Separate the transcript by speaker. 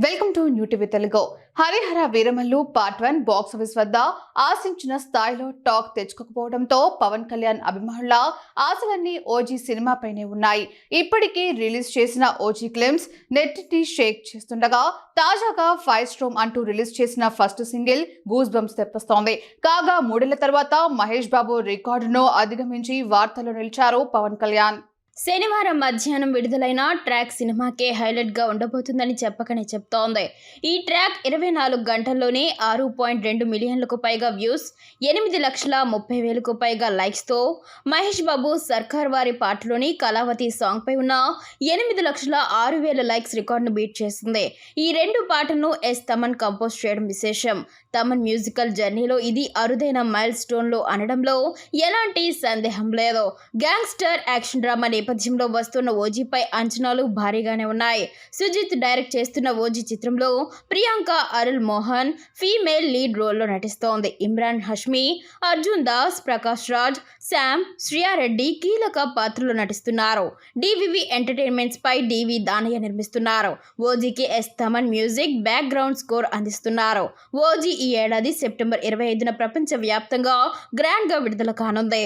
Speaker 1: Welcome to new TV Telugu. Harihara Veeramallu part 1 box office వద్ద ఆశించిన స్థాయిలో టాక్ తెచ్చుకోకపోవడంతో పవన్ కళ్యాణ్ అభిమానుల ఆశలన్నీ ఓజీ సినిమాపైనే ఉన్నాయి. ఇప్పటికీ రిలీజ్ చేసిన ఓజీ క్లిమ్స్ నెట్టిని షేక్ చేస్తుండగా తాజాగా ఫైర్ స్ట్రోమ్ అంటూ రిలీజ్ చేసిన ఫస్ట్ సింగిల్ గూస్ బంప్స్ తెప్పిస్తోంది. కాగా 3 ఏళ్ల తర్వాత మహేష్ బాబు రికార్డును అధిగమించి వార్తల్లో నిలిచారు పవన్ కళ్యాణ్.
Speaker 2: శనివారం మధ్యాహ్నం విడుదలైన ట్రాక్ సినిమాకే హైలైట్ గా ఉండబోతుందని చెప్పకనే చెప్తోంది. ఈ ట్రాక్ 24 గంటల్లోనే 6.2 మిలియన్లకు పైగా వ్యూస్, 8,30,000కు పైగా లైక్స్ తో మహేష్ బాబు సర్కార్ వారి పాటలోని కళావతి సాంగ్ పై ఉన్న 8,06,000 లైక్స్ రికార్డును బీట్ చేసింది. ఈ రెండు పాటలను తమన్ కంపోజ్ చేయడం విశేషం. తమన్ మ్యూజికల్ జర్నీలో ఇది అరుదైన మైల్ స్టోన్ లో అనడంలో ఎలాంటి సందేహం లేదు. గ్యాంగ్స్టర్ యాక్షన్ డ్రామా నేపథ్యంలో వస్తున్న ఓజీపై అంచనాలు భారీగానే ఉన్నాయి. సుజిత్ డైరెక్ట్ చేస్తున్న ఓజీ చిత్రంలో ప్రియాంక అరుల్ మోహన్ ఫీమేల్ లీడ్ రోల్లో నటిస్తోంది. ఇమ్రాన్ హష్మి, అర్జున్ దాస్, ప్రకాష్ రాజ్, శామ్, శ్రియారెడ్డి కీలక పాత్రలో నటిస్తున్నారు. డివివి ఎంటర్టైన్మెంట్స్ పై డివి దానయ్య నిర్మిస్తున్నారు. ఓజీకి Thaman music back ground score అందిస్తున్నారు. ఓజీ ఈ ఏడాది సెప్టెంబర్ 25న ప్రపంచ వ్యాప్తంగా గ్రాండ్ గా విడుదల కానుంది.